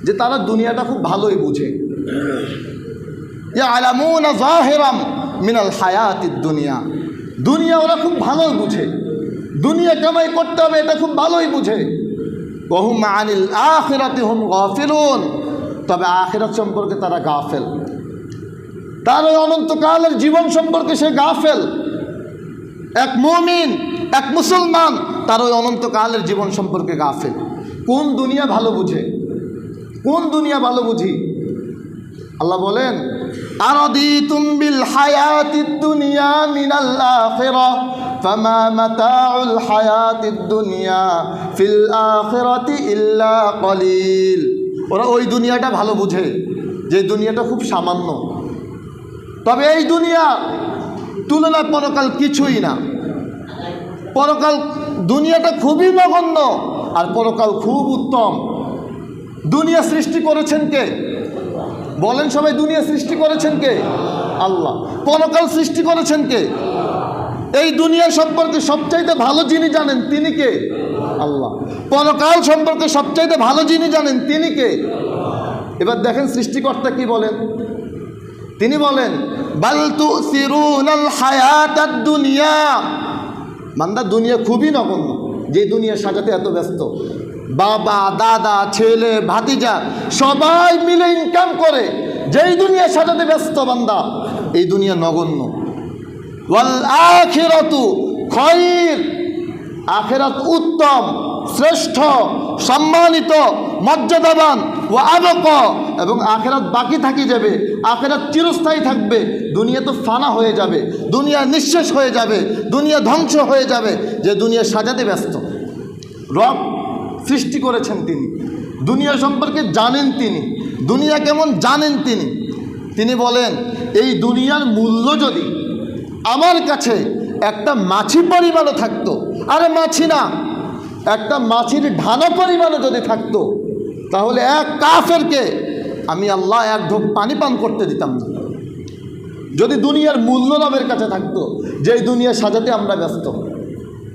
Speaker 1: যে তারা দুনিয়াটা খুব ভালোই বুঝে। ইয়ালামুনা যাহিরাম মিনাল হায়াতিদ দুনিয়া, দুনিয়া ওরা খুব ভালোই বুঝে, দুনিয়া কামাই করতে হবে এটা খুব ভালোই বুঝে। ওয়া হুম আনিল আখিরাতি হুম গাফিলুন, তবে আখিরাত সম্পর্কে তারা গাফেল, তার ওই অনন্তকালের জীবন সম্পর্কে সে গাফেল। এক মুমিন, এক মুসলমান তার ওই অনন্তকালের জীবন সম্পর্কে গাফেল। কোন দুনিয়া ভালো বুঝে, কোন দুনিয়া ভালো বুঝি? আল্লাহ বলেন আরাদিতুম বিল হায়াতিদ দুনিয়া মিনাল আখিরাহ ফামা মাতাউল হায়াতিদ দুনিয়া ফিল আখিরাতি ইল্লা কলিল। ওরা ওই দুনিয়াটা ভালো বুঝে যে দুনিয়াটা খুব সামান্য, তবে এই দুনিয়া তুলনায় পরকাল কিছুই না। পরকাল দুনিয়াটা খুবই নগণ্য আর পরকাল খুব উত্তম। দুনিয়া সৃষ্টি করেছেন কে? বলেন সবাই, দুনিয়া সৃষ্টি করেছেন কে? আল্লাহ। পরকাল সৃষ্টি করেছেন কে? এই দুনিয়া সম্পর্কে সবচাইতে ভালো যিনি জানেন তিনি কে? আল্লাহ। পরকাল সম্পর্কে সবচাইতে ভালো যিনি জানেন তিনি কে? এবার দেখেন সৃষ্টিকর্তা কি বলেন। তিনি বলেন বাল তুসিরুনাল হায়াতাদ দুনিয়া, বান্দা দুনিয়া খুবই নগণ্য, যে দুনিয়া সাজাতে এত ব্যস্ত। বাবা, দাদা, ছেলে, ভাতিজা সবাই মিলে ইনকাম করে যেই দুনিয়া সাজাতে ব্যস্ত বান্দা, এই দুনিয়া নগণ্য। ওয়াল আখিরাতু খায়র, আখিরাত উত্তম, শ্রেষ্ঠ, সম্মানিত, মর্যাদাবান। ওয়া আবকা, এবং আখিরাত বাকি থাকি যাবে, আখিরাত চিরস্থায়ী থাকবে। দুনিয়া তো ফানা হয়ে যাবে, দুনিয়া নিঃশেষ হয়ে যাবে, দুনিয়া ধ্বংস হয়ে যাবে। যে দুনিয়া সাজাতে ব্যস্ত, রব সৃষ্টি করেছেন তিনি, দুনিয়া সম্পর্কে জানেন তিনি, দুনিয়া কেমন জানেন তিনি। তিনি বলেন এই দুনিয়ার মূল্য যদি আমার কাছে একটা মাছি পরিমাণও থাকতো, আরে মাছি না, একটা মাছির ঢানা পরিমাণও যদি থাকতো, তাহলে এক কাফেরকে আমি আল্লাহ এক ঢোক পানি পান করতে দিতাম না। যদি দুনিয়ার মূল্য রবের কাছে থাকতো, যেই দুনিয়া সাজাতে আমরা ব্যস্ত।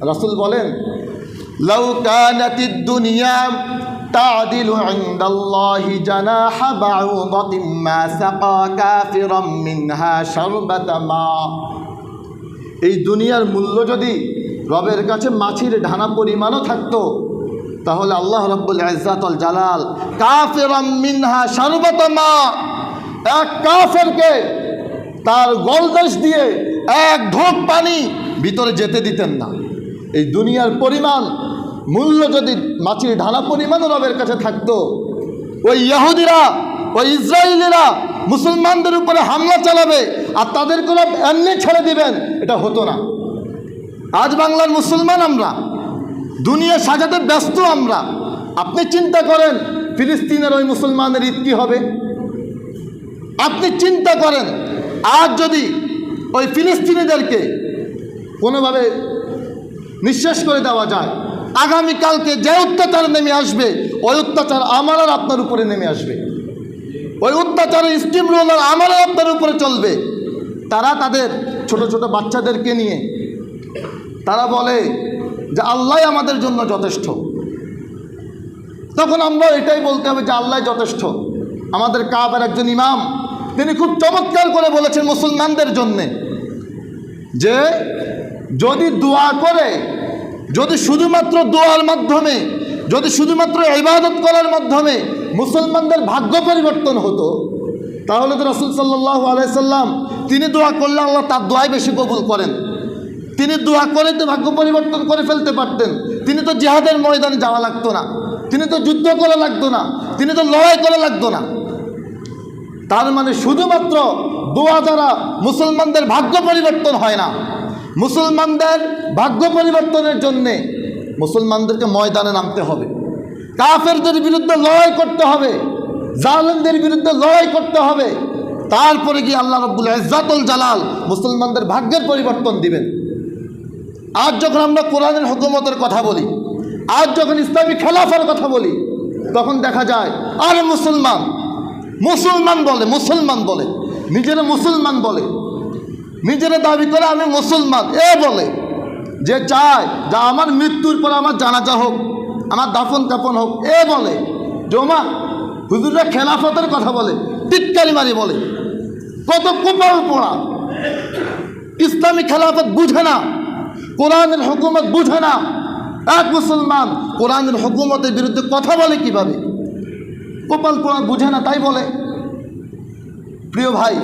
Speaker 1: রাসূল বলেন লাউ কানাতিদ দুনিয়া তা'দিলু ইনদাল্লাহি জানাহা বাউদাতিন মা সাকা কাফিরাম মিনহা শারবাতা মা, এই দুনিয়ার মূল্য যদি রবের কাছে মাছির ঢানা পরিমাণও থাকতো, তাহলে আল্লাহ রাব্বুল ইজ্জাত ওয়াল জালাল কাফিরাম মিনহা শারবাতা মা, এক কাফেরকে তার গলদেশ দিয়ে এক ঢোক পানি ভিতরে যেতে দিতেন না। এই দুনিয়ার পরিমাণ মূল্য যদি মাছির ঢানা পরিমাণও রবের কাছে থাকতো, ওই ইহুদিরা, ওই ইসরায়েলিরা মুসলমানদের উপরে হামলা চালাবে আর তাদেরকে এমনি ছেড়ে দিবেন, এটা হতো না। আজ বাংলার মুসলমান আমরা, দুনিয়া সাজাতে ব্যস্ত আমরা। আপনি চিন্তা করেন ফিলিস্তিনের ওই মুসলমানের ঈদ কী হবে? আপনি চিন্তা করেন আজ যদি ওই ফিলিস্তিনিদেরকে কোনোভাবে নিঃশেষ করে দেওয়া যায়, আগামীকালকে যে অত্যাচার নেমে আসবে, ওই অত্যাচার আমার আর আপনার উপরে নেমে আসবে। ওই অত্যাচারের স্টিম রোলার আমার আর আপনার উপরে চলবে। তারা তাদের ছোট ছোট বাচ্চাদেরকে নিয়ে তারা বলে যে আল্লাহ আমাদের জন্য যথেষ্ট। তখন আমরা এটাই বলতে হবে যে আল্লাহ যথেষ্ট। আমাদের কাবার একজন ইমাম তিনি খুব চমৎকার করে বলেছেন মুসলমানদের জন্যে, যে যদি দোয়া করে, যদি শুধুমাত্র দোয়ার মাধ্যমে, যদি শুধুমাত্র ইবাদত করার মাধ্যমে মুসলমানদের ভাগ্য পরিবর্তন হতো, তাহলে তো রাসূল সাল্লাল্লাহু আলাইহি সাল্লাম তিনি দোয়া করলে আল্লাহ তার দোয়াই বেশি কবুল করেন। তিনি দোয়া করে তো ভাগ্য পরিবর্তন করে ফেলতে পারতেন। তিনি তো জিহাদের ময়দানে যাওয়া লাগতো না, তিনি তো যুদ্ধ করা লাগতো না, তিনি তো লড়াই করা লাগতো না। তার মানে শুধুমাত্র দোয়া দ্বারা মুসলমানদের ভাগ্য পরিবর্তন হয় না। মুসলমানদের ভাগ্য পরিবর্তনের জন্যে মুসলমানদেরকে ময়দানে নামতে হবে, কাফেরদের বিরুদ্ধে লড়াই করতে হবে, জালেমদের বিরুদ্ধে লড়াই করতে হবে। তারপরে গিয়ে আল্লাহ রাব্বুল ইজ্জাত ওয়াল জালাল মুসলমানদের ভাগ্যের পরিবর্তন দিবেন। আজ যখন আমরা কোরআনের হুকুমতের কথা বলি, আজ যখন ইসলামী খেলাফার কথা বলি, তখন দেখা যায় আরে মুসলমান বলে নিজেরা মুসলমান বলে, নিজেরা দাবি করে আমি মুসলমান বলে, যে চায় যা আমার মৃত্যুর পর আমার জানাজা হোক, আমার দাফন কাফন হোক, বলে জমা হুজুররা খেলাফতের কথা বলে, টিটকারি মারি বলে, কত কপাল পোড়া। ইসলামী খেলাফত বুঝে না, কোরআনের হুকুমত বুঝে না। এক মুসলমান কোরআনের হুকুমতের বিরুদ্ধে কথা বলে কিভাবে? কপাল পোড়া, বুঝে না তাই বলে। প্রিয় ভাই,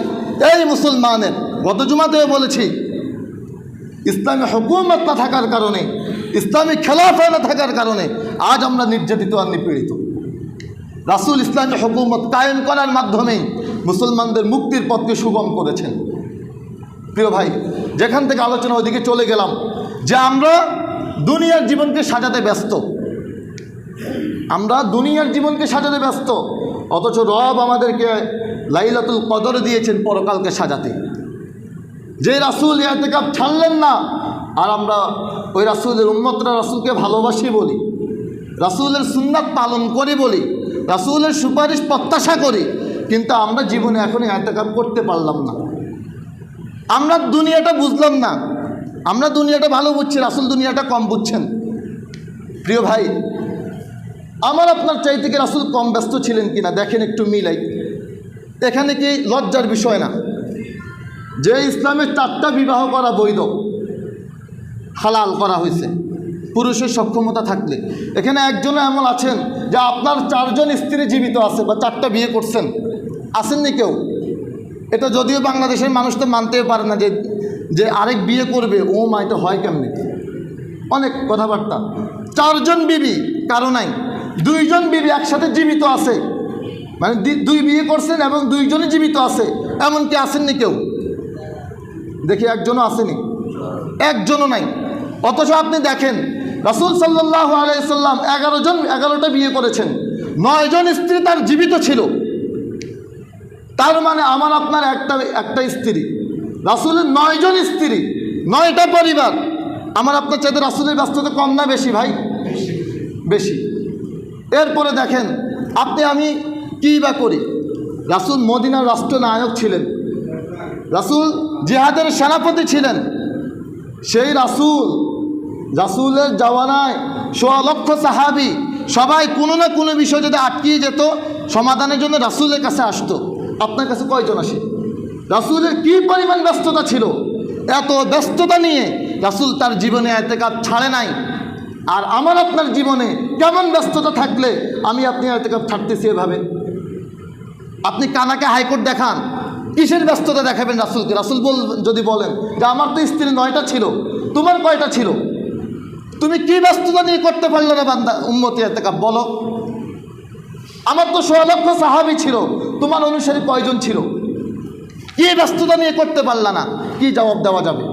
Speaker 1: এই মুসলমানের গত জুমাতেও বলেছি, ইসলামী হুকুমত না থাকার কারণে, ইসলামী খেলাফত না থাকার কারণে আজ আমরা নির্যাতিত আর নিপীড়িত। রাসূল ইসলামী হুকুমত কায়েম করার মাধ্যমেই মুসলমানদের মুক্তির পথকে সুগম করেছেন। প্রিয় ভাই, যেখান থেকে আলোচনা ওইদিকে চলে গেলাম যে আমরা দুনিয়ার জীবনকে সাজাতে ব্যস্ত, অথচ রব আমাদেরকে লাইলাতুল কদর দিয়েছেন পরকালকে সাজাতে। যে রাসূল ইতিকাফ ছাড়লেন না, আর আমরা ওই রাসূলের উম্মতরা রাসূলকে ভালোবাসি বলি, রাসূলের সুন্নাত পালন করি বলি, রাসূলের সুপারিশ প্রত্যাশা করি, কিন্তু আমরা জীবনে এখনই ইতিকাফ করতে পারলাম না। আমরা দুনিয়াটা বুঝলাম না, আমরা দুনিয়াটা ভালো বুঝছি, রাসূল দুনিয়াটা কম বুঝছেন। প্রিয় ভাই, আমার আপনার চাইতে কি রাসূল কম ব্যস্ত ছিলেন কিনা দেখেন, একটু মিলাই। এখানে কি লজ্জার বিষয় না যে ইসলামের 4টা বিবাহ করা বৈধ, হালাল করা হয়েছে পুরুষের সক্ষমতা থাকলে? এখানে একজনও এমন আছেন যে আপনার 4 জন স্ত্রী জীবিত আছে বা 4টা বিয়ে করছেন? আসেননি কেউ? এটা যদিও বাংলাদেশের মানুষ তো মানতেও পারে না যে আরেক বিয়ে করবে, ও মা এটা হয় কেমনি, অনেক কথাবার্তা। 4 জন বিবি কারো নাই, 2 জন বিবি একসাথে জীবিত আছে, মানে 2 বিয়ে করছেন এবং 2 জনই জীবিত আছে, এমনকি আসেননি কেউ? দেখি একজনও আসেনি, একজনও নাই। অথচ আপনি দেখেন রাসূল সাল্লাল্লাহু আলাইহি সাল্লাম 11টা বিয়ে করেছেন, 9 জন স্ত্রী তার জীবিত ছিল। তার মানে আমার আপনার একটা স্ত্রী, রাসূলের 9 জন স্ত্রী, 9টা পরিবার। আমার আপনার চাইতে রাসূলের ব্যস্ততা কম না বেশি ভাই? বেশি। এরপরে দেখেন আপনি আমি কী বা করি, রাসূল মদিনার রাষ্ট্রনায়ক ছিলেন, রাসূল জিহাদের সেনাপতি ছিলেন। সেই রাসূলের জাওয়ানায় 1.5 লক্ষ সাহাবী, সবাই কোনো না কোনো বিষয় যদি আটকিয়ে যেত, সমাধানের জন্য রাসূলের কাছে আসতো। আপনার কাছে কয়জন আসে? রাসূলের কী পরিমাণ ব্যস্ততা ছিল, এত ব্যস্ততা নিয়ে রাসূল তার জীবনে ইতিকাফ ছাড়ে নাই। আর আমার আপনার জীবনে কেমন ব্যস্ততা থাকলে আমি আপনি ইতিকাফ ছাড়তেছি এভাবে? আপনি কানাকে হাইকোর্ট দেখান, কিসের ব্যস্ততা দেখাবেন রাসূলকে? রাসূল যদি বলেন যে আমার তো স্ত্রী 9টা ছিল, তোমার কয়টা ছিল? তুমি কি ব্যস্ততা নিয়ে করতে পারলে না বান্দা উম্মতি ইতিকাফ বলো? আমার তো 1.5 লক্ষ সাহাবী ছিল, তোমার অনুসারী কয়জন ছিল? কি ব্যস্ততা নিয়ে করতে পারলা না? কি জবাব দেওয়া যাবে?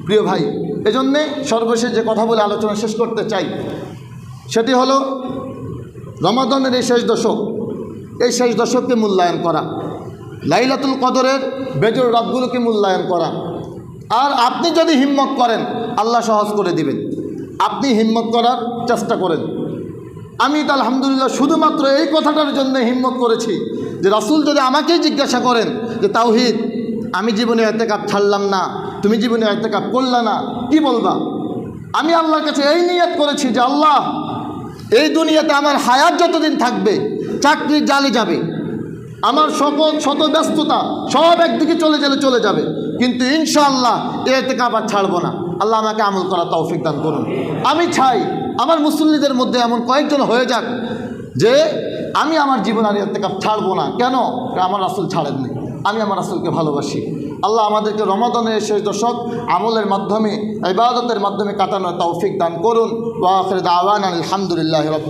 Speaker 1: প্রিয় ভাই, এজন্যে সর্বশেষ যে কথা বলে আলোচনা শেষ করতে চাই সেটি হলো রমাদানের এই শেষ দশককে মূল্যায়ন করা, লাইলাতুল কদরের বেজোর রাতগুলোকে মূল্যায়ন করা। আর আপনি যদি হিম্মত করেন, আল্লাহ সহজ করে দিবেন। আপনি হিম্মত করার চেষ্টা করেন। আমি তো আলহামদুলিল্লাহ শুধুমাত্র এই কথাটার জন্য হিম্মত করেছি যে রাসূল যদি আমাকেই জিজ্ঞাসা করেন যে তাওহীদ, আমি জীবনে ইতিকাফ ছাড়লাম না, তুমি জীবনে ইতিকাফ করলা না, কি বলবা? আমি আল্লাহর কাছে এই নিয়ত করেছি যে আল্লাহ, এই দুনিয়াতে আমার হায়াত যতদিন থাকবে, চাকরির জালে যাবে, আমার শত ব্যস্ততা সব একদিকে চলে যাবে, কিন্তু ইনশাআল্লাহ ইতিকাফ আর ছাড়বো না। আল্লাহ আমাকে আমল করার তৌফিক দান করুন। আমি চাই আমার মুসল্লিদের মধ্যে এমন কয়েকজন হয়ে যাক যে আমি আমার জীবন আর ইতিকাফ ছাড়বো না। কেন? আমার রাসূল ছাড়েননি, আমি আমার রাসূলকে ভালোবাসি। আল্লাহ আমাদেরকে রমাদানের শেষ দশক আমলের মাধ্যমে, ইবাদতের মাধ্যমে কাটানোর তৌফিক দান করুন। ওয়া আখিরু দাওয়ানা আলহামদুলিল্লাহি রাব্বিল